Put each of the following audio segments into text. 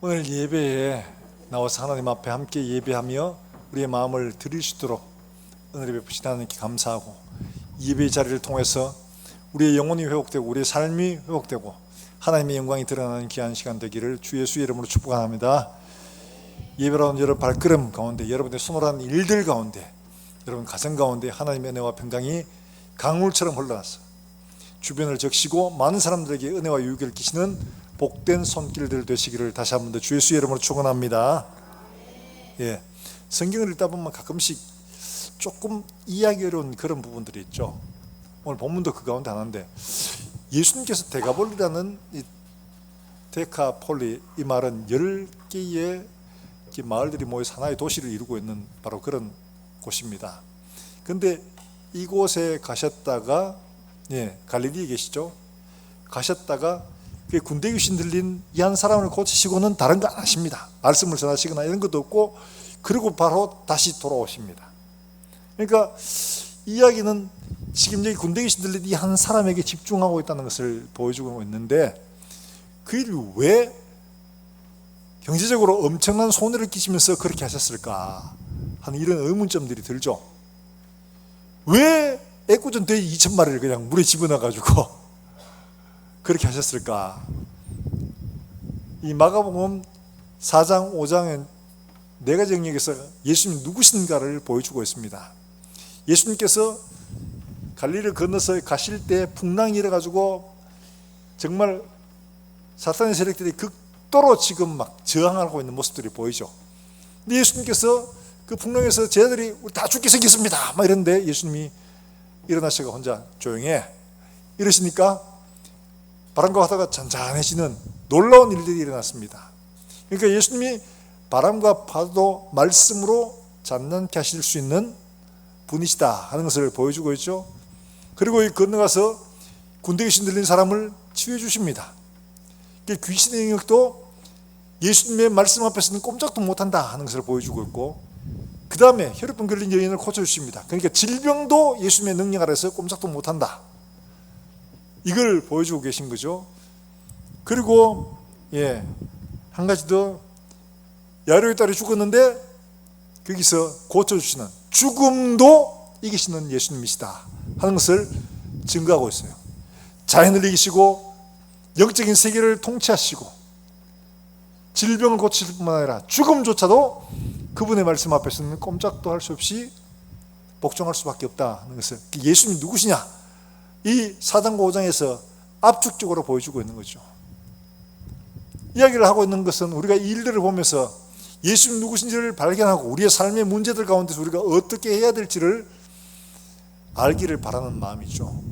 오늘 예배에 나와서 하나님 앞에 함께 예배하며 우리의 마음을 드릴 수 있도록 은혜를 베푸신 하나님께 감사하고, 예배의 자리를 통해서 우리의 영혼이 회복되고 우리의 삶이 회복되고 하나님의 영광이 드러나는 귀한 시간 되기를 주 예수의 이름으로 축복합니다. 예배라는 여러분 발걸음 가운데, 여러분의 수고한 일들 가운데, 여러분 가정 가운데 하나님의 은혜와 평강이 강물처럼 흘러나서 주변을 적시고 많은 사람들에게 은혜와 유익을 끼치는 복된 손길들 되시기를 다시 한 번 더 주 예수의 이름으로 축원합니다. 예, 성경을 읽다 보면 가끔씩 조금 이해하기 어려운 그런 부분들이 있죠. 오늘 본문도 그 가운데 하나인데, 예수님께서 데가볼리라는 이 데카폴리, 이 말은 10개의 마을들이 모여서 하나의 도시를 이루고 있는 바로 그런 곳입니다. 근데 이곳에 가셨다가, 갈릴리에 계시죠. 가셨다가 군대 귀신 들린 이 한 사람을 고치시고는 다른 거 안 하십니다. 말씀을 전하시거나 이런 것도 없고, 그리고 바로 다시 돌아오십니다. 그러니까 이야기는 지금 여기 군대 귀신 들린 이 한 사람에게 집중하고 있다는 것을 보여주고 있는데, 그 일이 왜 경제적으로 엄청난 손해를 끼치면서 그렇게 하셨을까 하는 이런 의문점들이 들죠. 왜 애꿎은 돼지 2,000마리를 그냥 물에 집어넣어가지고 그렇게 하셨을까? 이 마가복음 4장 5장은 네 가지 영역에서 예수님이 누구신가를 보여주고 있습니다. 예수님께서 갈릴리를 건너서 가실 때 풍랑이 일어가지고 정말 사탄의 세력들이 극도로 지금 막 저항하고 있는 모습들이 보이죠. 근데 예수님께서 그 풍랑에서 쟤들이 우리 다 죽게 생겼습니다 막 이런데, 예수님이 일어나셔가 혼자 조용해 이러시니까 바람과 바다가 잔잔해지는 놀라운 일들이 일어났습니다. 그러니까 예수님이 바람과 파도 말씀으로 잔잔케 하실 수 있는 분이시다 하는 것을 보여주고 있죠. 그리고 건너가서 군대 귀신 들린 사람을 치유해 주십니다. 귀신의 영역도 예수님의 말씀 앞에서는 꼼짝도 못한다 하는 것을 보여주고 있고, 그 다음에 혈액병 걸린 여인을 고쳐주십니다. 그러니까 질병도 예수님의 능력 아래서 꼼짝도 못한다, 이걸 보여주고 계신 거죠. 그리고 한 가지 더, 야이로의 딸이 죽었는데 거기서 고쳐주시는, 죽음도 이기시는 예수님이시다 하는 것을 증거하고 있어요. 자연을 이기시고 영적인 세계를 통치하시고 질병을 고칠 뿐만 아니라 죽음조차도 그분의 말씀 앞에서는 꼼짝도 할 수 없이 복종할 수밖에 없다 하는 것을, 예수님이 누구시냐, 이 4장과 5장에서 압축적으로 보여주고 있는 거죠. 이야기를 하고 있는 것은 우리가 이 일들을 보면서 예수님 누구신지를 발견하고 우리의 삶의 문제들 가운데서 우리가 어떻게 해야 될지를 알기를 바라는 마음이죠.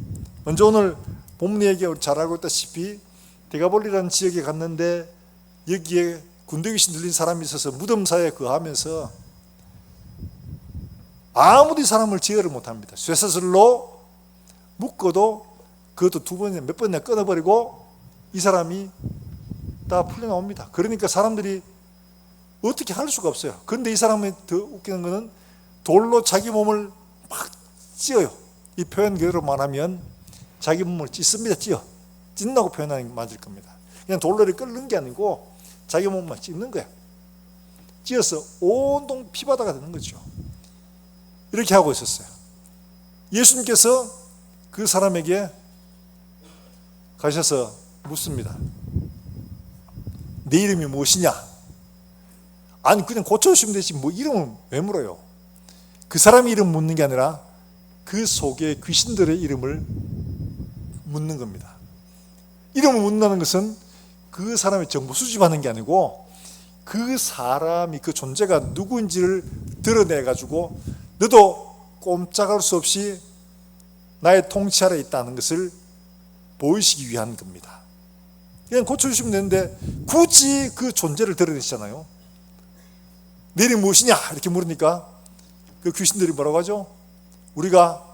먼저 오늘 본문 얘기 잘 알고 있다시피 데가볼리라는 지역에 갔는데, 여기에 군대 귀신 들린 사람이 있어서 무덤 사이에 거하면서 아무리 사람을 제어를 못합니다. 쇠사슬로 묶어도 그것도 두 번이나 몇 번이나 끊어버리고 이 사람이 다 풀려나옵니다. 그러니까 사람들이 어떻게 할 수가 없어요. 그런데 이 사람이 더 웃기는 거는 돌로 자기 몸을 막 찧어요. 이 표현 그대로 말하면 자기 몸을 찢습니다. 찢는다고 표현하는 게 맞을 겁니다. 그냥 돌로 끓는 게 아니고 자기 몸만 찢는 거야. 찧어서 온통 피바다가 되는 거죠. 이렇게 하고 있었어요. 예수님께서 그 사람에게 가셔서 묻습니다. 내 이름이 무엇이냐? 아니, 그냥 고쳐주시면 되지 뭐 이름을 왜 물어요? 그 사람의 이름 묻는 게 아니라 그 속에 귀신들의 이름을 묻는 겁니다. 이름을 묻는다는 것은 그 사람의 정보 수집하는 게 아니고, 그 사람이, 그 존재가 누구인지를 드러내가지고 너도 꼼짝할 수 없이 나의 통치 아래 있다는 것을 보이시기 위한 겁니다. 그냥 고쳐주시면 되는데 굳이 그 존재를 드러내시잖아요. 내 이름이 무엇이냐 이렇게 물으니까 그 귀신들이 뭐라고 하죠? 우리가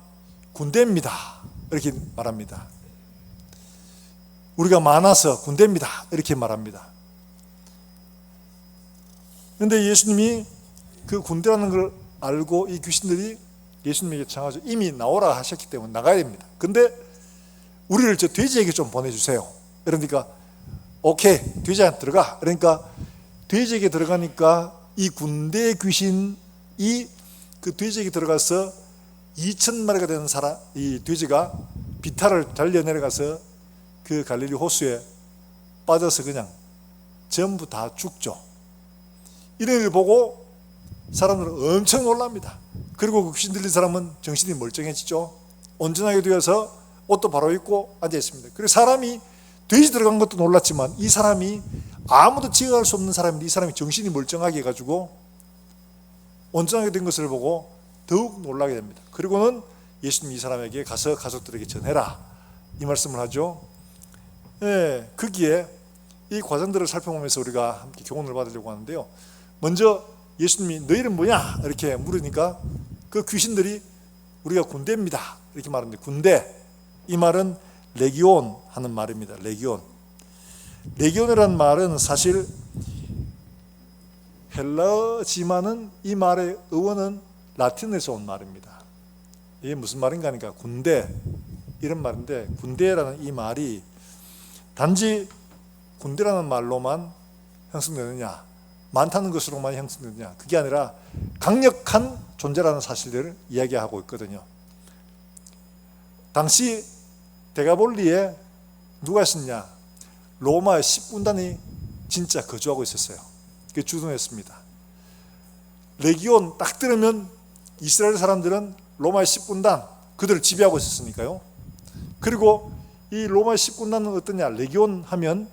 군대입니다 이렇게 말합니다. 우리가 많아서 군대입니다 이렇게 말합니다. 그런데 예수님이 그 군대라는 걸 알고 이 귀신들이 예수님에게 청하죠. 이미 나오라 하셨기 때문에 나가야 됩니다. 근데 우리를 저 돼지에게 좀 보내주세요. 그러니까 오케이, 돼지한테 들어가. 그러니까 돼지에게 들어가니까 이 군대 귀신이 그 돼지에게 들어가서 2,000마리가 되는 이 돼지가 비탈을 달려 내려가서 그 갈릴리 호수에 빠져서 그냥 전부 다 죽죠. 이런 일을 보고 사람들은 엄청 놀랍니다. 그리고 그 귀신 들린 사람은 정신이 멀쩡해지죠. 온전하게 되어서 옷도 바로 입고 앉아 있습니다. 그리고 사람이 돼지 들어간 것도 놀랐지만 이 사람이 아무도 지각할 수 없는 사람인데 이 사람이 정신이 멀쩡하게 해가지고 온전하게 된 것을 보고 더욱 놀라게 됩니다. 그리고는 예수님이 이 사람에게 가서 가족들에게 전해라 이 말씀을 하죠. 예, 거기에 이 과정들을 살펴보면서 우리가 함께 교훈을 받으려고 하는데요. 먼저 예수님이 너 이름 뭐냐 이렇게 물으니까 그 귀신들이 우리가 군대입니다 이렇게 말하는데, 군대 이 말은 레기온 하는 말입니다. 레기온. 레기온이라는 말은 사실 헬라어지만은 이 말의 어원은 라틴에서 온 말입니다. 이게 무슨 말인가 하니까 군대 이런 말인데, 군대라는 이 말이 단지 군대라는 말로만 형성되느냐, 많다는 것으로만 형성되느냐, 그게 아니라 강력한 존재라는 사실을 이야기하고 있거든요. 당시 데가볼리에 누가 있었냐? 로마의 10군단이 진짜 거주하고 있었어요. 그게 주둔했습니다. 레기온 딱 들으면 이스라엘 사람들은 로마의 10군단, 그들을 지배하고 있었으니까요. 그리고 이 로마의 10군단은 어떠냐? 레기온 하면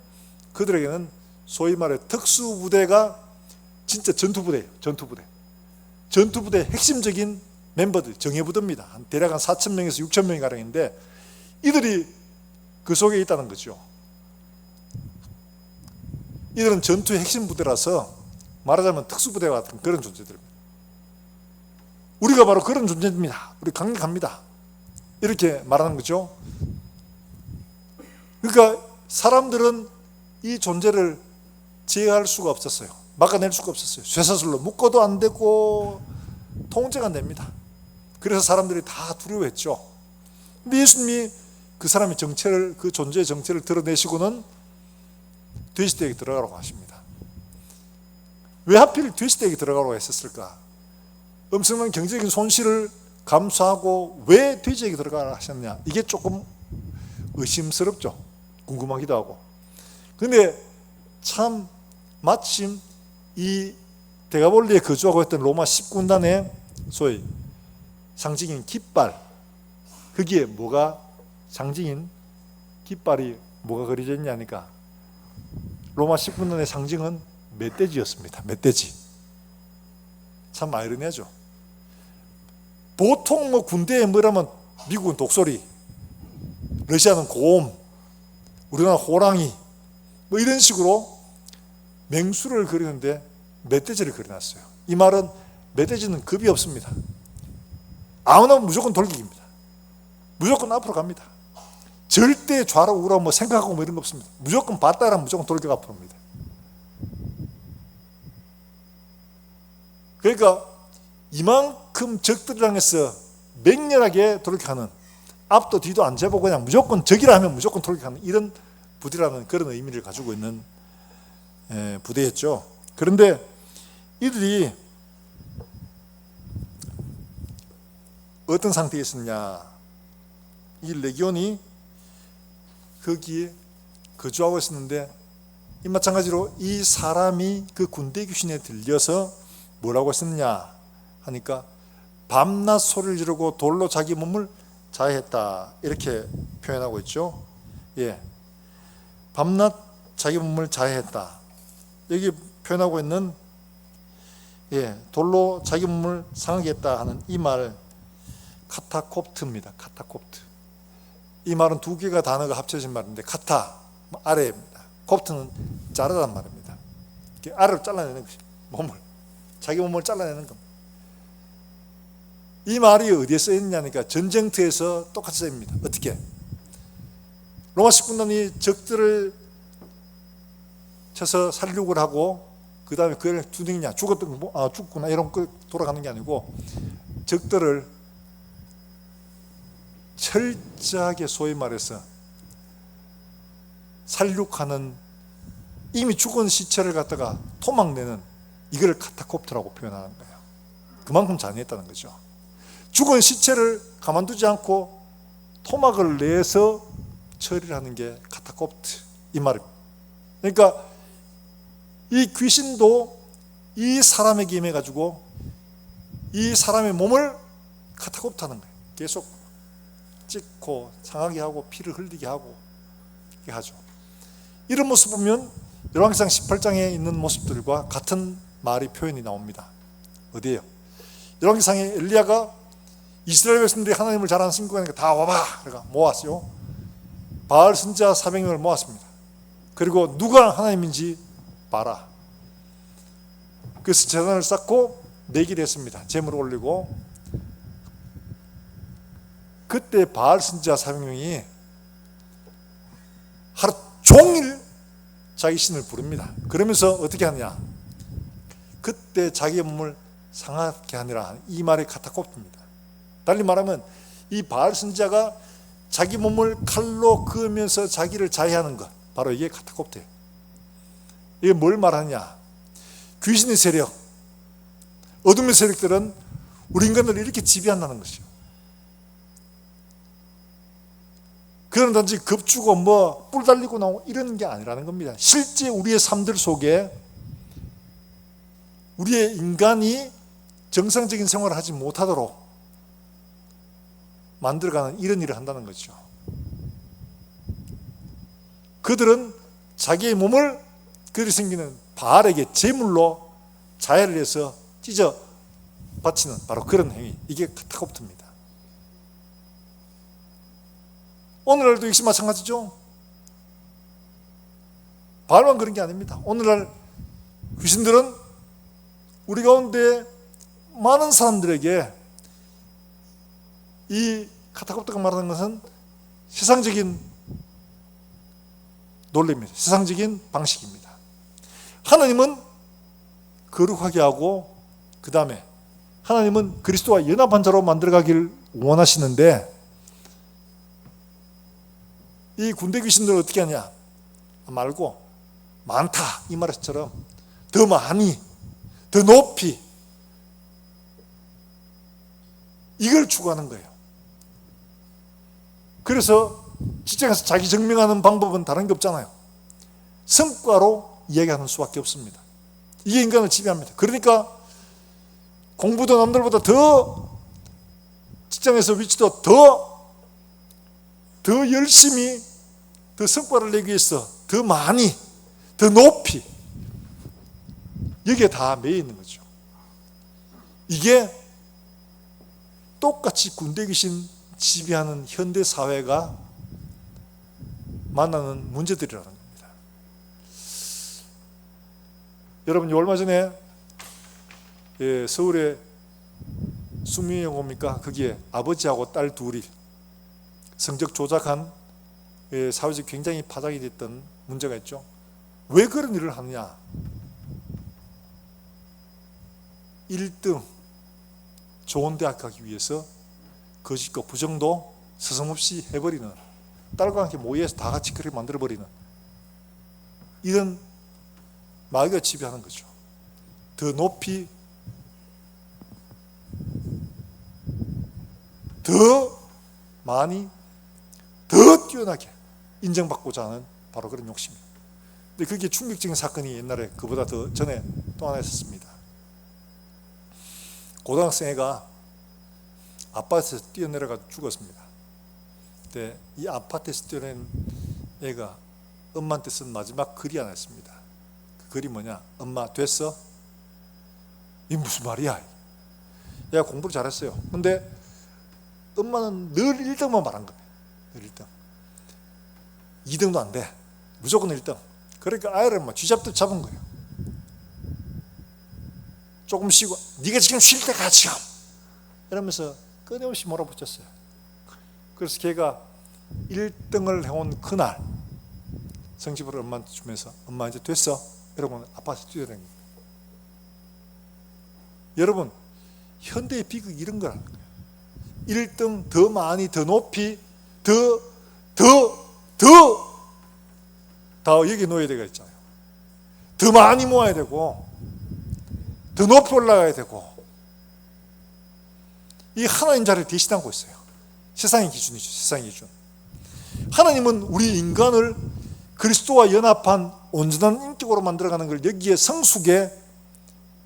그들에게는 소위 말해 특수부대가 진짜 전투부대예요. 전투부대 핵심적인 멤버들, 정예부대입니다. 대략 한 4,000명에서 6,000명이 가량인데 이들이 그 속에 있다는 거죠. 이들은 전투의 핵심 부대라서 말하자면 특수부대 같은 그런 존재들입니다. 우리가 바로 그런 존재입니다. 우리 강력합니다. 이렇게 말하는 거죠. 그러니까 사람들은 이 존재를 제어할 수가 없었어요. 막아낼 수가 없었어요. 쇠사슬로 묶어도 안 되고 통제가 안 됩니다. 그래서 사람들이 다 두려워했죠. 근데 예수님이 그 사람의 정체를, 그 존재의 정체를 드러내시고는 돼지떼에게 들어가라고 하십니다. 왜 하필 돼지떼에게 들어가라고 했었을까? 엄청난 경제적인 손실을 감수하고 왜 돼지에게 들어가라 하셨냐? 이게 조금 의심스럽죠. 궁금하기도 하고. 근데 참 마침 이 데가볼리에 거주하고 있던 로마 10군단의 소위 상징인 깃발, 거기에 뭐가 상징인 깃발이 뭐가 그려져 있냐니까 로마 10군단의 상징은 멧돼지였습니다. 멧돼지. 참 아이러니하죠. 보통 뭐 군대에 뭐라면 미국은 독수리, 러시아는 곰, 우리나라 호랑이 뭐 이런 식으로 맹수를 그리는데 멧돼지를 그려놨어요. 이 말은 멧돼지는 겁이 없습니다. 아무나 무조건 돌격입니다. 무조건 앞으로 갑니다. 절대 좌로 우로 뭐 생각하고 뭐 이런 거 없습니다. 무조건 봤다라면 무조건 돌격 앞으로 옵니다. 그러니까 이만큼 적들을 향해서 맹렬하게 돌격하는, 앞도 뒤도 안 재보고 그냥 무조건 적이라 하면 무조건 돌격하는 이런 부대라는 그런 의미를 가지고 있는 부대였죠. 그런데 이들이 어떤 상태에 있었냐? 이 레기온이 거기에 거주하고 있었는데 이 마찬가지로 이 사람이 그 군대 귀신에 들려서 뭐라고 했었냐 하니까 밤낮 소리를 지르고 돌로 자기 몸을 자해했다 이렇게 표현하고 있죠. 예, 밤낮 자기 몸을 자해했다 여기 표현하고 있는, 예, 돌로 자기 몸을 상하게 했다 하는 이 말 카타콥트입니다. 카타콥트. 이 말은 두 개가 단어가 합쳐진 말인데 카타 아래입니다. 콥트는 자르다는 말입니다. 이렇게 아래로 잘라내는 것이 몸을, 자기 몸을 잘라내는 겁니다. 이 말이 어디에 쓰였냐니까 전쟁터에서 똑같이 쓰입니다. 어떻게? 로마 10군단이 적들을 쳐서 살육을 하고 그 다음에 그걸 두둥이냐 죽구나 이런 거 돌아가는 게 아니고 적들을 철저하게 소위 말해서 살육하는 이미 죽은 시체를 갖다가 토막내는 이걸 카타콥트라고 표현하는 거예요. 그만큼 잔인했다는 거죠. 죽은 시체를 가만두지 않고 토막을 내서 처리를 하는 게 카타콥트, 이 말입니다. 그러니까 이 귀신도 이 사람에게 임해가지고 이 사람의 몸을 카타콥트 하는 거예요. 계속 찍고 상하게 하고 피를 흘리게 하고 이렇게 하죠. 이런 모습 보면 열왕기상 18장에 있는 모습들과 같은 말이 표현이 나옵니다. 어디에요? 열왕기상에 엘리야가 이스라엘 백성들이 하나님을 잘 아는 친구가 다 와봐! 그러니까 모았어요. 바알 선지자 400명을 모았습니다. 그리고 누가 하나님인지 봐라. 그래서 제단을 쌓고 내기를 했습니다. 제물을 올리고. 그때 바알 선지자 400명이 하루 종일 자기 신을 부릅니다. 그러면서 어떻게 하느냐? 그때 자기의 몸을 상하게 하느라, 이 말이 카타콥트입니다. 달리 말하면 이 바알 선지자가 자기 몸을 칼로 그으면서 자기를 자해하는 것, 바로 이게 카타콥트예요. 이게 뭘 말하냐? 귀신의 세력, 어둠의 세력들은 우리 인간을 이렇게 지배한다는 것이요. 그런 단지 겁주고 뿔 달리고 나오고 이런 게 아니라는 겁니다. 실제 우리의 삶들 속에 우리의 인간이 정상적인 생활을 하지 못하도록 만들어가는 이런 일을 한다는 거죠. 그들은 자기의 몸을 그들이 생기는 바알에게 제물로 자해를 해서 찢어 바치는 바로 그런 행위, 이게 카타콥트입니다. 오늘날도 역시 마찬가지죠. 바알만 그런 게 아닙니다. 오늘날 귀신들은 우리 가운데 많은 사람들에게 이 카타콥트가 말하는 것은 세상적인 논리입니다. 세상적인 방식입니다. 하나님은 거룩하게 하고 그 다음에 하나님은 그리스도와 연합한 자로 만들어가기를 원하시는데 이 군대 귀신들은 어떻게 하냐? 말고 많다 이 말처럼 더 많이, 더 높이 이걸 추구하는 거예요. 그래서 직장에서 자기 증명하는 방법은 다른 게 없잖아요. 성과로 이야기하는 수밖에 없습니다. 이게 인간을 지배합니다. 그러니까 공부도 남들보다 더 직장에서 위치도 더 열심히 더 성과를 내기 위해서 더 많이, 더 높이 여기에 다 매여 있는 거죠. 이게 똑같이 군대 귀신 지배하는 현대 사회가 만나는 문제들이라는 겁니다. 여러분, 얼마 전에 서울에 수미영 옵니까? 거기에 아버지하고 딸 둘이 성적 조작한 사회적 굉장히 파장이 됐던 문제가 있죠. 왜 그런 일을 하느냐? 1등 좋은 대학 가기 위해서 거짓과 부정도 서슴없이 해버리는, 딸과 함께 모여서 다 같이 그렇게 만들어버리는 이런 마귀가 지배하는 거죠. 더 높이, 더 많이, 더 뛰어나게 인정받고자 하는 바로 그런 욕심이에요. 근데 그게 충격적인 사건이 옛날에 그보다 더 전에 또 하나 있었습니다. 고등학생 애가 아파트에서 뛰어내려가 죽었습니다. 근데 이 아파트에서 뛰어낸 애가 엄마한테 쓴 마지막 글이 하나 있습니다. 그 글이 뭐냐? 엄마 됐어? 이게 무슨 말이야? 얘가 공부를 잘했어요. 근데 엄마는 늘 1등만 말한 거예요. 늘 1등. 2등도 안 돼. 무조건 1등. 그러니까 아이를 막 쥐잡듯 잡은 거예요. 조금 쉬고 네가 지금 쉴 때가 지금 이러면서 끊임없이 몰아붙였어요. 그래서 걔가 1등을 해온 그날 성취표를 엄마한테 주면서 엄마 이제 됐어? 이러고 아파트 뛰어다닌 거예요. 여러분, 현대의 비극이 이런 거라는 거예요. 1등, 더 많이, 더 높이, 다 여기 놓여야 되겠잖아요. 더 많이 모아야 되고 더 높이 올라가야 되고, 이 하나님 자리를 대신하고 있어요. 세상의 기준이죠. 세상의 기준. 하나님은 우리 인간을 그리스도와 연합한 온전한 인격으로 만들어가는 걸 여기에 성숙에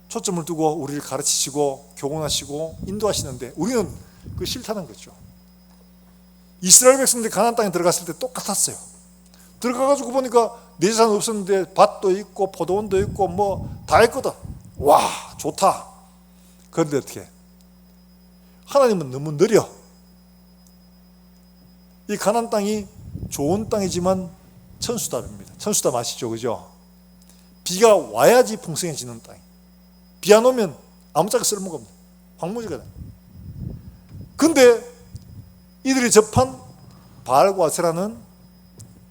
초점을 두고 우리를 가르치시고 교훈하시고 인도하시는데, 우리는 그거 싫다는 거죠. 이스라엘 백성들이 가나안 땅에 들어갔을 때 똑같았어요. 들어가가지고 보니까 내 재산 없었는데 밭도 있고 포도원도 있고 뭐 다 있거든. 와, 좋다. 그런데 어떻게? 하나님은 너무 느려. 이 가나안 땅이 좋은 땅이지만 천수답입니다. 천수답 아시죠? 그죠? 비가 와야지 풍성해지는 땅. 비 안 오면 아무짝에 쓸모가 없는 황무지가 돼. 근데 이들이 접한 바알과 아세라는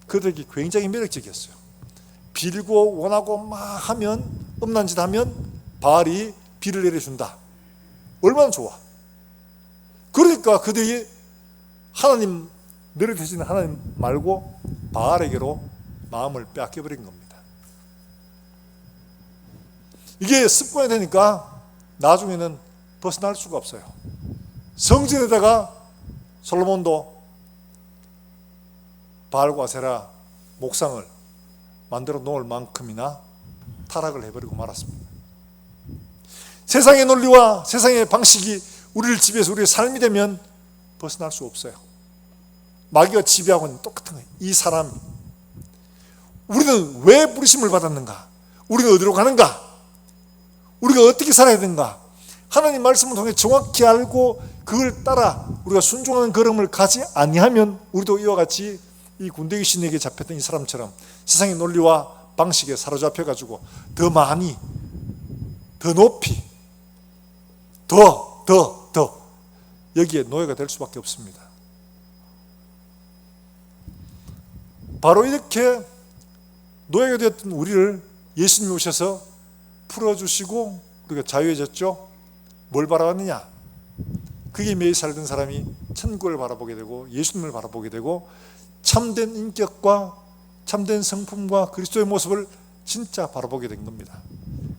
그들에게 굉장히 매력적이었어요. 빌고 원하고 막 하면, 음란 짓 하면 바알이 비를 내려준다. 얼마나 좋아. 그러니까 그들이 하나님, 너를 대신 하나님 말고 바알에게로 마음을 빼앗겨버린 겁니다. 이게 습관이 되니까 나중에는 벗어날 수가 없어요. 성전에다가 솔로몬도 바알과 아세라 목상을 만들어 놓을 만큼이나 타락을 해버리고 말았습니다. 세상의 논리와 세상의 방식이 우리를 지배해서 우리의 삶이 되면 벗어날 수 없어요. 마귀가 지배하고 있는 똑같은 거예요. 이 사람, 우리는 왜 부르심을 받았는가? 우리는 어디로 가는가? 우리가 어떻게 살아야 되는가? 하나님 말씀을 통해 정확히 알고 그걸 따라 우리가 순종하는 걸음을 가지 아니하면 우리도 이와 같이 이 군대 귀신에게 잡혔던 이 사람처럼 세상의 논리와 방식에 사로잡혀가지고 더 많이, 더 높이, 더 여기에 노예가 될 수밖에 없습니다. 바로 이렇게 노예가 되었던 우리를 예수님이 오셔서 풀어주시고 우리가 자유해졌죠. 뭘 바라봤느냐? 그게 매일 살던 사람이 천국을 바라보게 되고 예수님을 바라보게 되고 참된 인격과 참된 성품과 그리스도의 모습을 진짜 바라보게 된 겁니다.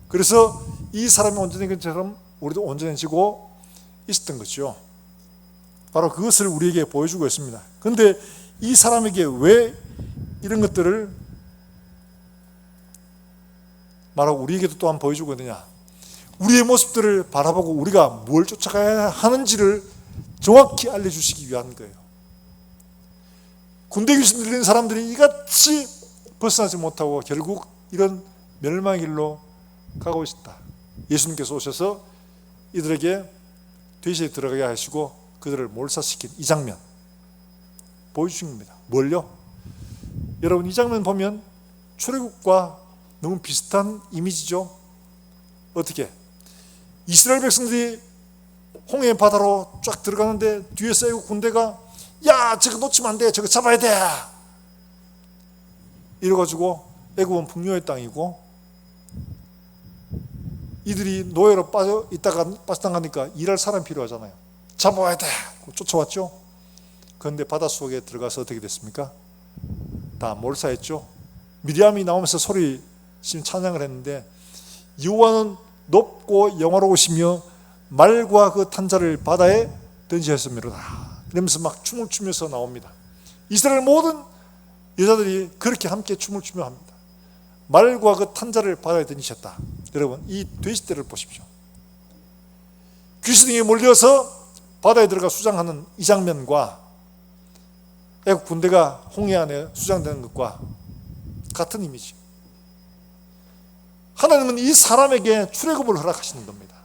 그래서 이 사람이 온전해진 것처럼 우리도 온전해지고 있었던 거죠. 바로 그것을 우리에게 보여주고 있습니다. 그런데 이 사람에게 왜 이런 것들을 말하고 우리에게도 또한 보여주고 있느냐? 우리의 모습들을 바라보고 우리가 뭘 쫓아가야 하는지를 정확히 알려주시기 위한 거예요. 군대 귀신 들린 사람들이 이같이 벗어나지 못하고 결국 이런 멸망의 길로 가고 있다. 예수님께서 오셔서 이들에게 돼지에 들어가게 하시고 그들을 몰살시킨 이 장면 보여주신 겁니다. 뭘요? 여러분, 이 장면 보면 출애굽과 너무 비슷한 이미지죠. 어떻게? 이스라엘 백성들이 홍해 바다로 쫙 들어가는데 뒤에서 애국 군대가 야, 저거 놓치면 안 돼, 저거 잡아야 돼 이래가지고 애굽은 풍요의 땅이고 이들이 노예로 빠져나가니까 일할 사람이 필요하잖아요. 잡아와야 돼 쫓아왔죠. 그런데 바닷속에 들어가서 어떻게 됐습니까? 다 몰사했죠. 미리암이 나오면서 소리 찬양을 했는데 여호와는 높고 영화로우시며 말과 그 탄자를 바다에 던지셨음이로다 이러면서 막 춤을 추면서 나옵니다. 이스라엘 모든 여자들이 그렇게 함께 춤을 추며 합니다. 말과 그 탄자를 바다에 던지셨다. 여러분, 이 돼지떼를 보십시오. 귀신에게 몰려서 바다에 들어가 수장하는 이 장면과 애국 군대가 홍해 안에 수장되는 것과 같은 이미지. 하나님은 이 사람에게 출애굽을 허락하시는 겁니다.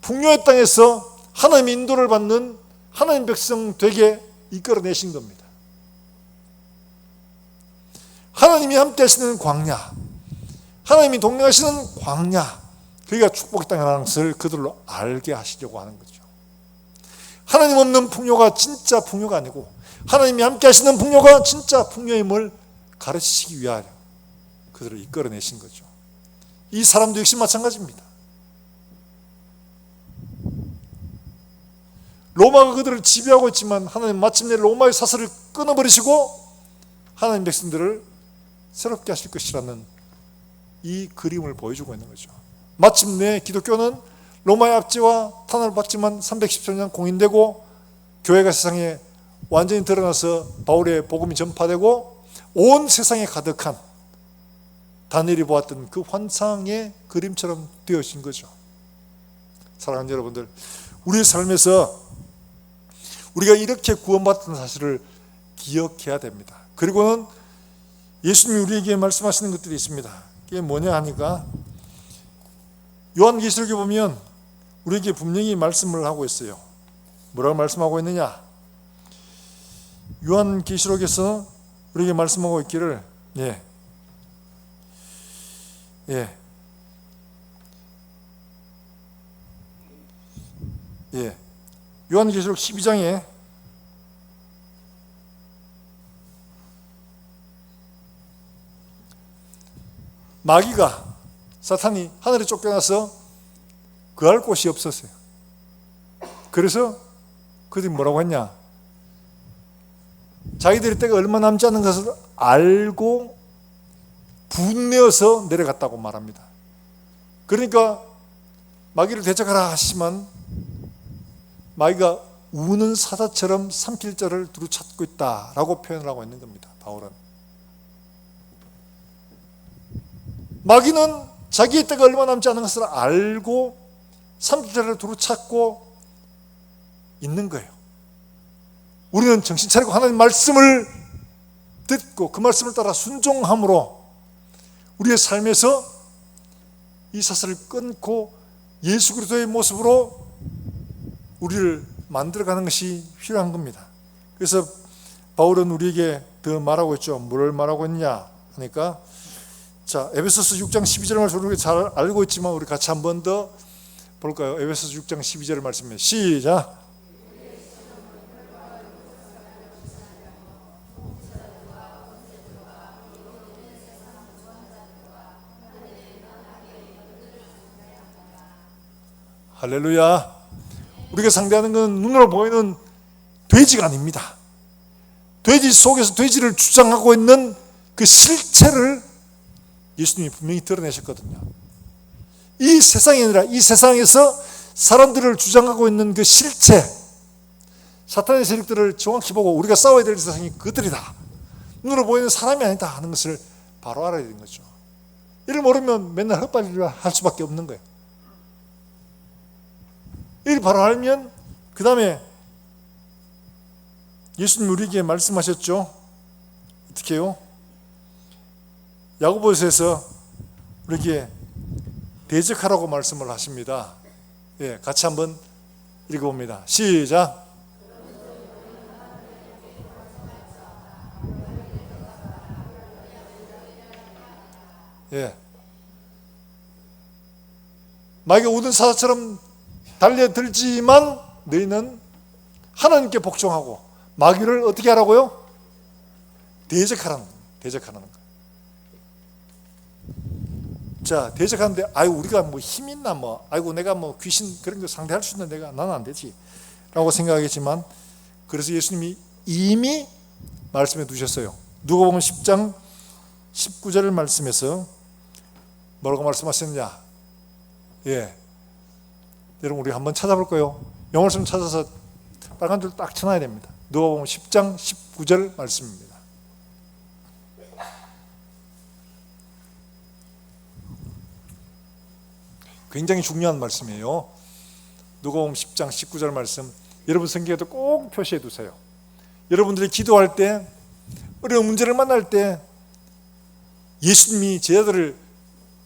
풍요의 땅에서 하나님의 인도를 받는 하나님 백성 되게 이끌어내신 겁니다. 하나님이 함께 하시는 광야, 하나님이 동행하시는 광야, 그게 축복의 땅이라는 것을 그들로 알게 하시려고 하는 거죠. 하나님 없는 풍요가 진짜 풍요가 아니고 하나님이 함께 하시는 풍요가 진짜 풍요임을 가르치시기 위하여 그들을 이끌어내신 거죠. 이 사람도 역시 마찬가지입니다. 로마가 그들을 지배하고 있지만 하나님 마침내 로마의 사슬을 끊어버리시고 하나님 백성들을 새롭게 하실 것이라는 이 그림을 보여주고 있는 거죠. 마침내 기독교는 로마의 압제와 탄압을 받지만 310년 공인되고 교회가 세상에 완전히 드러나서 바울의 복음이 전파되고 온 세상에 가득한 다니엘이 보았던 그 환상의 그림처럼 되어진 거죠. 사랑하는 여러분들, 우리의 삶에서 우리가 이렇게 구원받았던 사실을 기억해야 됩니다. 그리고는 예수님이 우리에게 말씀하시는 것들이 있습니다. 그게 뭐냐 하니까 요한계시록에 보면 우리에게 분명히 말씀을 하고 있어요. 뭐라고 말씀하고 있느냐? 요한계시록에서 우리에게 말씀하고 있기를 요한계시록 12장에 마귀가 사탄이 하늘에 쫓겨나서 거할 곳이 없었어요. 그래서 그들이 뭐라고 했냐? 자기들의 때가 얼마 남지 않은 것을 알고 분내어서 내려갔다고 말합니다. 그러니까 마귀를 대적하라 하시지만 마귀가 우는 사자처럼 삼킬 자를 두루 찾고 있다라고 표현을 하고 있는 겁니다. 바울은 마귀는 자기의 때가 얼마 남지 않은 것을 알고 삼킬 자를 두루 찾고 있는 거예요. 우리는 정신 차리고 하나님 말씀을 듣고 그 말씀을 따라 순종함으로 우리의 삶에서 이 사슬을 끊고 예수 그리스도의 모습으로 우리를 만들어가는 것이 필요한 겁니다. 그래서 바울은 우리에게 더 말하고 있죠. 뭘 말하고 있냐 하니까 자, 에베소서 6장 12절 말씀 우리가 잘 알고 있지만 우리 같이 한 번 더 볼까요? 에베소서 6장 12절 말씀입니다. 시작. 할렐루야. 우리가 상대하는 건 눈으로 보이는 돼지가 아닙니다. 돼지 속에서 돼지를 주장하고 있는 그 실체를 예수님이 분명히 드러내셨거든요. 이 세상이 아니라 이 세상에서 사람들을 주장하고 있는 그 실체, 사탄의 세력들을 정확히 보고 우리가 싸워야 될 세상이 그들이다, 눈으로 보이는 사람이 아니다 하는 것을 바로 알아야 되는 거죠. 이를 모르면 맨날 헛발질을 할 수밖에 없는 거예요. 이를 바로 알면 그 다음에 예수님 우리에게 말씀하셨죠. 어떻게 해요? 야고보서에서 우리에게 대적하라고 말씀을 하십니다. 같이 한번 읽어봅니다. 시작. 마귀가 우는 사자처럼 달려들지만 너희는 하나님께 복종하고 마귀를 어떻게 하라고요? 대적하라는 거예요. 자, 대적하는데 우리가 뭐 힘 있나 아이고 내가 뭐 귀신 그런 거 상대할 수 있는 내가 나는 안 되지 라고 생각하겠지만 그래서 예수님이 이미 말씀해 두셨어요. 누가복음 10장 19절 말씀에서 뭐라고 말씀하셨느냐? 여러분 우리 한번 찾아볼 거예요. 영어 말씀 찾아서 빨간 줄 딱 쳐놔야 됩니다. 누가복음 10장 19절 말씀입니다. 굉장히 중요한 말씀이에요. 누가복음 10장 19절 말씀 여러분 성경에도 꼭 표시해 두세요. 여러분들이 기도할 때 어려운 문제를 만날 때 예수님이 제자들을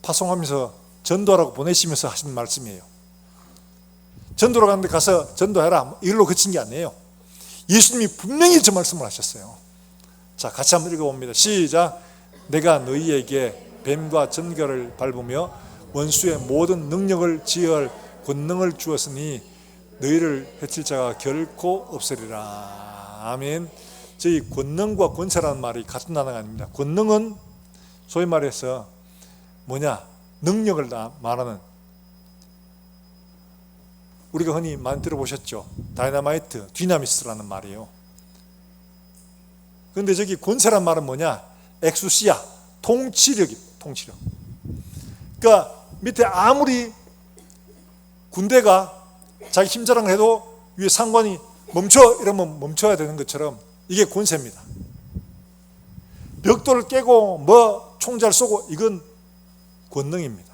파송하면서 전도하라고 보내시면서 하신 말씀이에요. 전도로 가는데 가서 전도해라 이걸로 그친 게 아니에요. 예수님이 분명히 저 말씀을 하셨어요. 자, 같이 한번 읽어봅니다. 시작. 내가 너희에게 뱀과 전갈을 밟으며 원수의 모든 능력을 지을 권능을 주었으니 너희를 해칠 자가 결코 없으리라. 아멘. 저희 권능과 권세라는 말이 같은 단어가 아닙니다. 권능은 소위 말해서 뭐냐? 능력을 말하는, 우리가 흔히 많이 들어보셨죠? 다이너마이트, 디나미스라는 말이에요. 그런데 저기 권세란 말은 뭐냐? 엑수시아, 통치력입니다. 통치력. 그러니까 밑에 아무리 군대가 자기 힘 자랑을 해도 위에 상관이 멈춰 이러면 멈춰야 되는 것처럼 이게 권세입니다. 벽돌을 깨고 뭐 총 잘 쏘고 이건 권능입니다.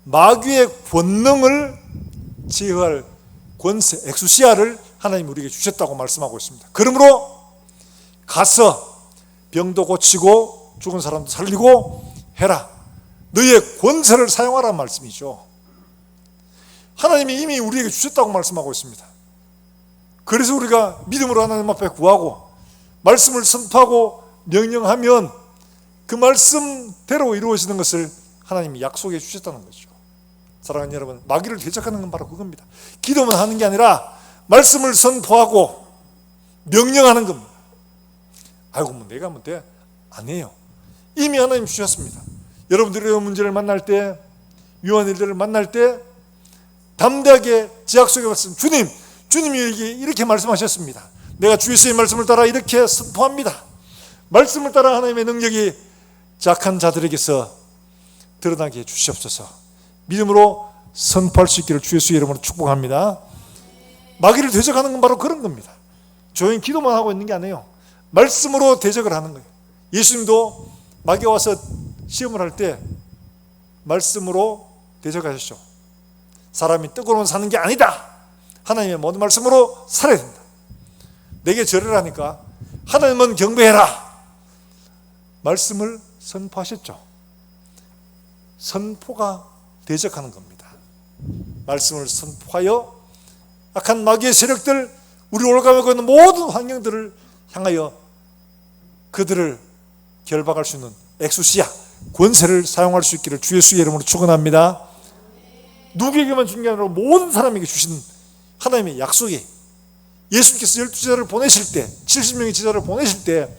마귀의 권능을 제어할 권세, 엑수시아를 하나님 우리에게 주셨다고 말씀하고 있습니다. 그러므로 가서 병도 고치고 죽은 사람도 살리고 해라. 너의 권세를 사용하라는 말씀이죠. 하나님이 이미 우리에게 주셨다고 말씀하고 있습니다. 그래서 우리가 믿음으로 하나님 앞에 구하고 말씀을 선포하고 명령하면 그 말씀대로 이루어지는 것을 하나님이 약속해 주셨다는 거죠. 사랑하는 여러분, 마귀를 대적하는 건 바로 그겁니다. 기도만 하는 게 아니라 말씀을 선포하고 명령하는 겁니다. 아이고 뭐 내가 하면 돼? 아니에요. 이미 하나님 주셨습니다. 여러분들이 이런 문제를 만날 때, 위험한 일들을 만날 때 담대하게 제 약속의 말씀, 주님이 이렇게 말씀하셨습니다. 내가 주 예수의 말씀을 따라 이렇게 선포합니다. 말씀을 따라 하나님의 능력이 약한 자들에게서 드러나게 해주시옵소서. 믿음으로 선포할 수 있기를 주 예수의 이름으로 축복합니다. 마귀를 대적하는 건 바로 그런 겁니다. 조용히 기도만 하고 있는 게 아니에요. 말씀으로 대적을 하는 거예요. 예수님도 마귀가 와서 시험을 할 때 말씀으로 대적하셨죠. 사람이 떡으로는 사는 게 아니다. 하나님의 모든 말씀으로 살아야 된다. 내게 절하라니까 하나님은 경배해라. 말씀을 선포하셨죠. 선포가 대적하는 겁니다. 말씀을 선포하여 악한 마귀의 세력들, 우리 올가매고 있는 모든 환경들을 향하여 그들을 결박할 수 있는 엑수시아, 권세를 사용할 수 있기를 주 예수의 이름으로 축원합니다. 누구에게만 준 게 아니라 모든 사람에게 주신 하나님의 약속이, 예수님께서 12제자를 보내실 때, 70명의 제자를 보내실 때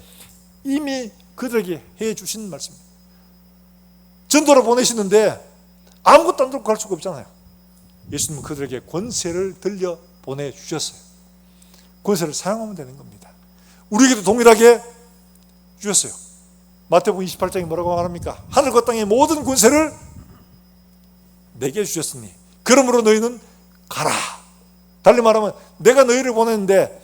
이미 그들에게 해 주신 말씀입니다. 전도를 보내시는데 아무것도 안 들고 갈 수가 없잖아요. 예수님은 그들에게 권세를 들려 보내주셨어요. 권세를 사용하면 되는 겁니다. 우리에게도 동일하게 주셨어요. 마태복음 28장에 뭐라고 말합니까? 하늘과 땅의 모든 권세를 내게 주셨으니 그러므로 너희는 가라. 달리 말하면 내가 너희를 보냈는데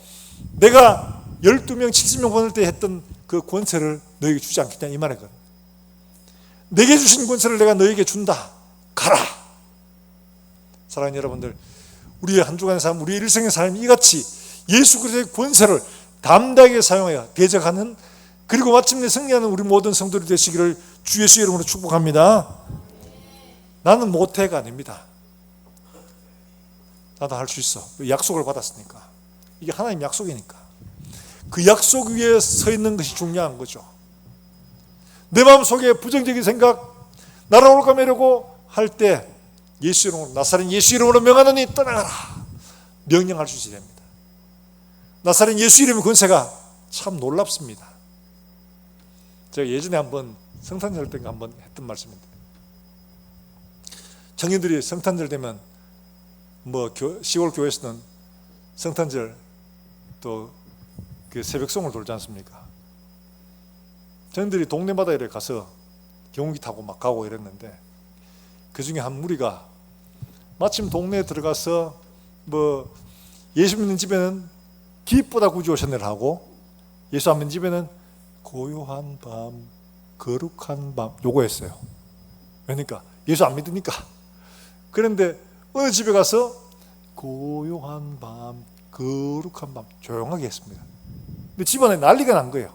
내가 12명, 70명 보낼 때 했던 그 권세를 너희에게 주지 않겠냐 이 말이거든요. 내게 주신 권세를 내가 너희에게 준다. 가라. 사랑하는 여러분들, 우리의 한 주간의 삶, 우리의 일생의 삶이 이같이 예수 그리스도의 권세를 담대하게 사용하여 대적하는, 그리고 마침내 승리하는 우리 모든 성도들이 되시기를 주 예수의 이름으로 축복합니다. 나는 못해가 아닙니다. 나도 할 수 있어. 약속을 받았으니까. 이게 하나님 약속이니까. 그 약속 위에 서 있는 것이 중요한 거죠. 내 마음속에 부정적인 생각, 나를 올가매려고 할 때 예수 이름으로, 나사렛 예수 이름으로 명하노니 떠나가라. 명령할 수 있어야 됩니다. 나사렛 예수 이름의 권세가 참 놀랍습니다. 제가 예전에 한번 성탄절 때 한번 했던 말씀인데, 청년들이 성탄절 되면 뭐 시골 교회에서는 성탄절 또 그 새벽송을 돌지 않습니까? 청년들이 동네마다 이렇게 가서 경운기 타고 막 가고 이랬는데, 그 중에 한 무리가 마침 동네에 들어가서 뭐 예수 믿는 집에는 기쁘다 구주 오셨네를 하고, 예수 안 믿는 집에는 고요한 밤, 거룩한 밤 요거 했어요. 그러니까 예수 안 믿으니까. 그런데 어느 집에 가서 고요한 밤, 거룩한 밤 조용하게 했습니다. 근데 집안에 난리가 난 거예요.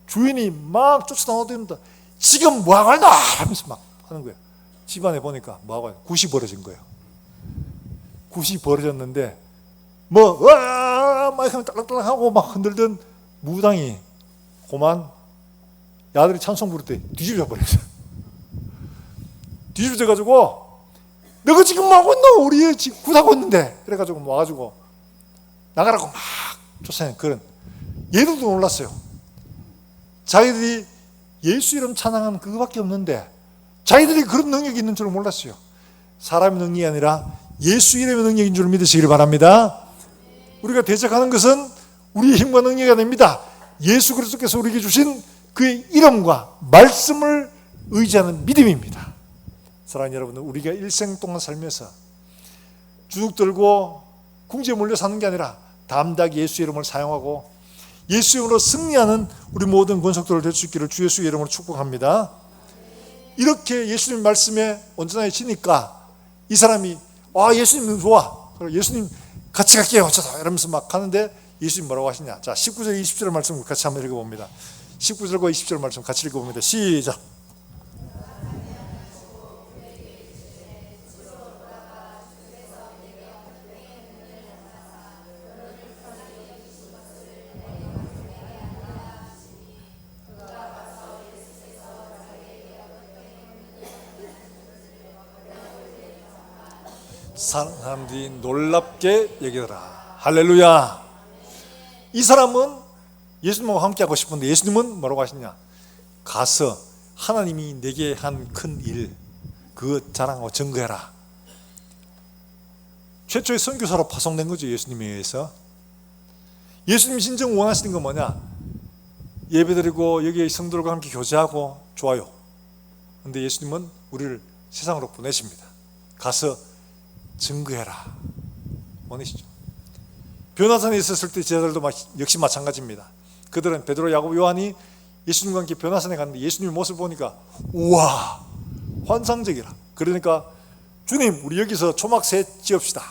주인이 막 쫓아나오던다. 지금 뭐하고 있나 하면서 막 하는 거예요. 집안에 보니까 뭐하고 있나, 굿이 벌어진 거예요. 굿이 벌어졌는데 뭐 막 하면 딸랑딸랑하고 막 흔들던 무당이 고만 야들이 찬송 부를 때 뒤집어 버렸어요. 뒤집어 가지고 너가 지금 뭐하고 있노? 우리 애 지금 굿하고 있는데. 그래가지고 와가지고 나가라고 막 쫓아내는 그런. 얘들도 놀랐어요. 자기들이 예수 이름 찬양하는 그거밖에 없는데 자기들이 그런 능력이 있는 줄 몰랐어요. 사람의 능력이 아니라 예수 이름의 능력인 줄 믿으시길 바랍니다. 우리가 대적하는 것은 우리의 힘과 능력이 아닙니다. 예수 그리스도께서 우리에게 주신 그의 이름과 말씀을 의지하는 믿음입니다. 사랑하는 여러분들, 우리가 일생 동안 살면서 주눅 들고 궁지에 몰려 사는 게 아니라 담대하게 예수 이름을 사용하고 예수 이름으로 승리하는 우리 모든 권속들을 될 수 있기를 주 예수의 이름으로 축복합니다. 이렇게 예수님 말씀에 온전해지니까 이 사람이 예수님 좋아, 예수님 같이 갈게요 이러면서 막 가는데 예수님 뭐라고 하시냐. 자, 19절 20절 말씀 같이 한번 읽어봅니다. 19절과 20절 말씀 같이 읽어봅니다. 시작. 사람들이 놀랍게 여기더라. 할렐루야. 이 사람은 예수님과 함께 하고 싶은데 예수님은 뭐라고 하시냐. 가서 하나님이 내게 한 큰 일 그거 자랑하고 증거해라. 최초의 선교사로 파송된 거죠. 예수님에 의해서. 예수님이 진정 원하시는 건 뭐냐. 예배드리고 여기 성도들과 함께 교제하고 좋아요. 그런데 예수님은 우리를 세상으로 보내십니다. 가서 증거해라 원하시죠. 변화산에 있었을 때 제자들도 역시 마찬가지입니다. 그들은 베드로, 야고보, 요한이 예수님과 함께 변화산에 갔는데 예수님의 모습을 보니까 우와 환상적이라. 그러니까 주님 우리 여기서 초막새 지읍시다.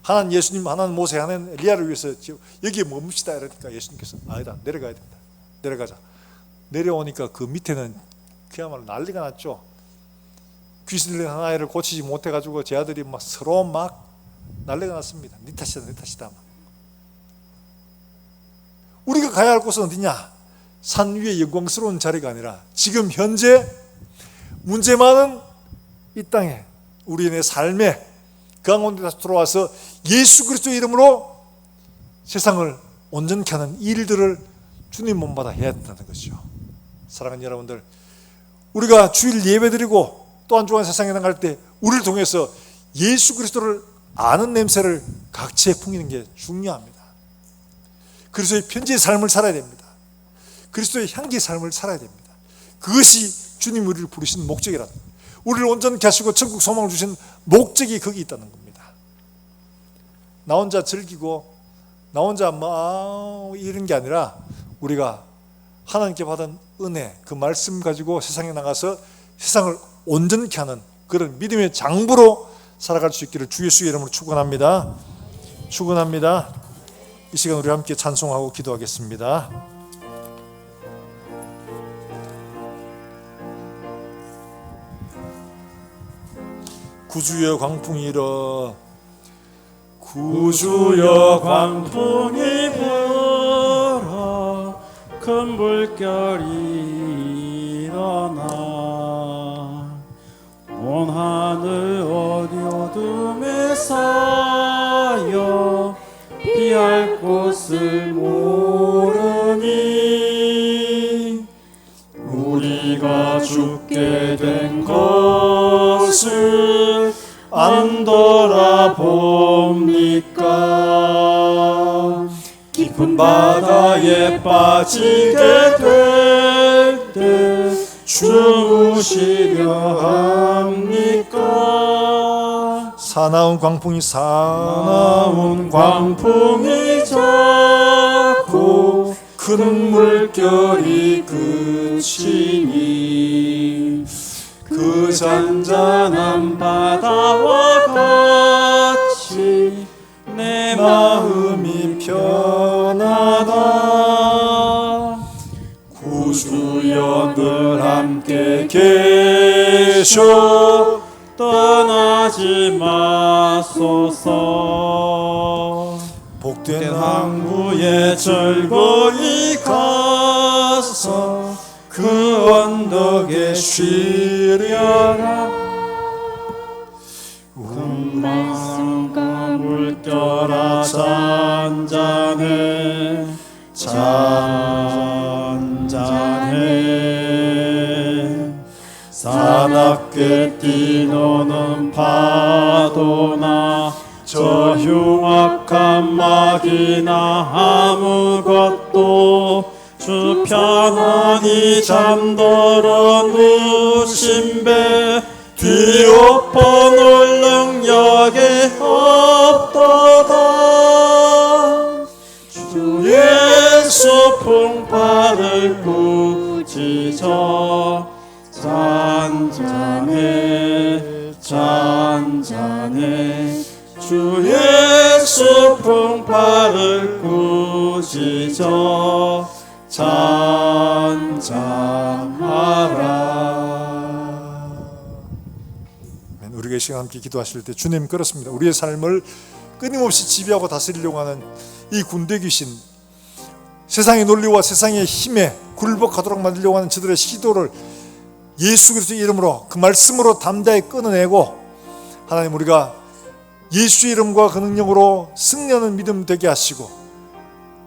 하나는 예수님, 하나는 모세, 하나는 엘리야를 위해서 여기에 머뭅시다. 이러니까 예수님께서 아니다, 내려가야 된다. 내려가자. 내려오니까 그 밑에는 그야말로 난리가 났죠. 귀신 들린 한 아이를 고치지 못해가지고 제 아들이 막 서로 막 난리가 났습니다. 네 탓이다, 네 탓이다. 우리가 가야 할 곳은 어디냐? 산 위의 영광스러운 자리가 아니라 지금 현재 문제 많은 이 땅에 우리의 삶에 그 가운데 다시 들어와서 예수 그리스도의 이름으로 세상을 온전케 하는 일들을 주님 몸받아 해야 된다는 것이죠. 사랑하는 여러분들, 우리가 주일 예배드리고 또 한 주간 세상에 나갈 때 우리를 통해서 예수 그리스도를 아는 냄새를 각지에 풍기는 게 중요합니다. 그리스도의 편지의 삶을 살아야 됩니다. 그리스도의 향기의 삶을 살아야 됩니다. 그것이 주님 우리를 부르신 목적이라. 우리를 온전케 하시고 천국 소망을 주신 목적이 거기 있다는 겁니다. 나 혼자 즐기고 나 혼자 이런 게 아니라 우리가 하나님께 받은 은혜, 그 말씀 가지고 세상에 나가서 세상을 온전케 하는 그런 믿음의 장부로 살아갈 수 있기를 주 예수의 이름으로 축원합니다. 축원합니다. 이 시간 우리 함께 찬송하고 기도하겠습니다. 구주여 광풍이 일어, 구주여 광풍이 불어 큰 물결이 일어나 온 하늘 어디 어둠에 쌓여 피할 곳을 모르니 우리가 죽게 된 것을 안 돌아봅니까? 깊은 바다에 빠지게 될 때 주무시려 합니까? 사나운 광풍이 작고 큰 물결이 그치니 그 잔잔한 바다와 같이 내 마음이 편하다. 구주여 늘 함께 계셔 떠나지 마소서. 복된 항구에 즐거이 가서 그 언덕에 쉬려라. 금방과 물결아 잔잔해 잔잔해. 사납게 뛰노는 파도나 저 흉악한 막이나 아무것도 주 편안히 잠들어 누신 배 뒤엎어 놓을 능력이 없도다. 주 예수 풍파를 꾸짖어 잔잔해 잔잔해 주 예수 풍파를 꾸짖어 잔잔하라. 우리가 이 시간 함께 기도하실 때 주님 그렇습니다. 우리의 삶을 끊임없이 지배하고 다스리려고 하는 이 군대 귀신, 세상의 논리와 세상의 힘에 굴복하도록 만들려고 하는 저들의 시도를 예수 그리스도의 이름으로 그 말씀으로 담대하게 끊어내고 하나님 우리가 예수의 이름과 그 능력으로 승리하는 믿음 되게 하시고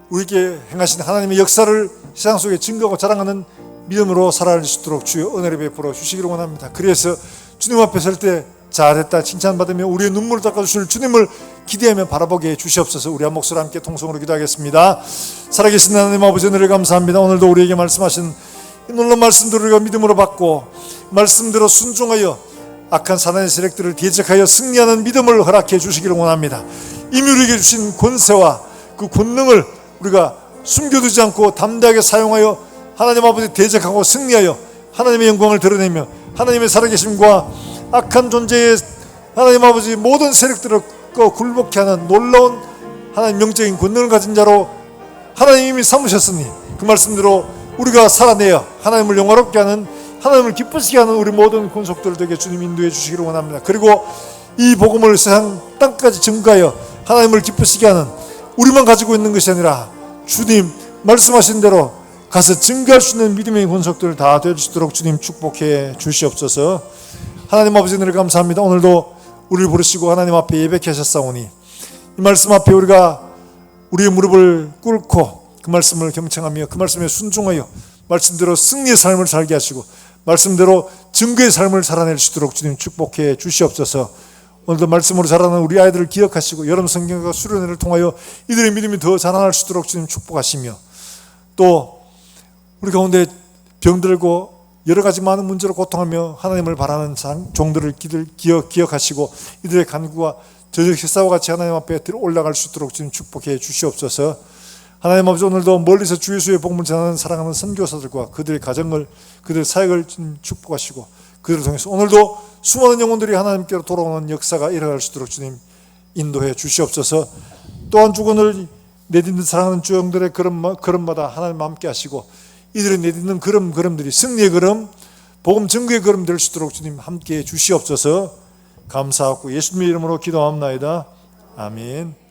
우리에게 행하신 하나님의 역사를 세상 속에 증거하고 자랑하는 믿음으로 살아갈 수 있도록 주여 은혜를 베풀어 주시기를 원합니다. 그래서 주님 앞에 설 때 잘했다 칭찬받으며 우리의 눈물을 닦아주실 주님을 기대하며 바라보게 해 주시옵소서. 우리 한 목소리 함께 통성으로 기도하겠습니다. 살아계신 하나님 아버지 은혜를 감사합니다. 오늘도 우리에게 말씀하신 이 놀라운 말씀들을 우리가 믿음으로 받고 말씀대로 순종하여 악한 사단의 세력들을 대적하여 승리하는 믿음을 허락해 주시기를 원합니다. 이미 우리에게 주신 권세와 그 권능을 우리가 숨겨두지 않고 담대하게 사용하여 하나님 아버지 대적하고 승리하여 하나님의 영광을 드러내며 하나님의 살아계심과 악한 존재의 하나님 아버지 모든 세력들을 굴복케 하는 놀라운 하나님 영적인 권능을 가진 자로 하나님이 이미 삼으셨으니 그 말씀대로 우리가 살아내어 하나님을 영화롭게 하는 하나님을 기쁘시게 하는 우리 모든 권속들 되게 주님 인도해 주시기를 원합니다. 그리고 이 복음을 세상 땅까지 증거하여 하나님을 기쁘시게 하는 우리만 가지고 있는 것이 아니라 주님 말씀하신 대로 가서 증거할 수 있는 믿음의 권속들 다 될 수 있도록 주님 축복해 주시옵소서. 하나님 아버지 은혜를 감사합니다. 오늘도 우리를 부르시고 하나님 앞에 예배케 하셨사오니 이 말씀 앞에 우리가 우리의 무릎을 꿇고 그 말씀을 경청하며 그 말씀에 순종하여 말씀대로 승리의 삶을 살게 하시고 말씀대로 증거의 삶을 살아낼 수 있도록 주님 축복해 주시옵소서. 오늘도 말씀으로 자라는 우리 아이들을 기억하시고 여름 성경과 수련회를 통하여 이들의 믿음이 더 자라날 수 있도록 주님 축복하시며 또 우리 가운데 병들고 여러 가지 많은 문제로 고통하며 하나님을 바라는 종들을 기억하시고 이들의 간구와 저녁 식사와 같이 하나님 앞에 올라갈 수 있도록 주님 축복해 주시옵소서. 하나님 아버지 오늘도 멀리서 주 예수의 복음을 전하는 사랑하는 선교사들과 그들의 가정을 그들의 사역을 주님 축복하시고 그들을 통해서 오늘도 수많은 영혼들이 하나님께로 돌아오는 역사가 일어날 수 있도록 주님 인도해 주시옵소서. 또한 주권을 내딛는 사랑하는 주영들의 걸음마다 하나님 함께 하시고 이들의 내딛는 걸음들이 승리의 걸음, 복음 증거의 걸음 될 수 있도록 주님 함께 주시옵소서. 감사하고 예수님의 이름으로 기도합나이다. 아멘.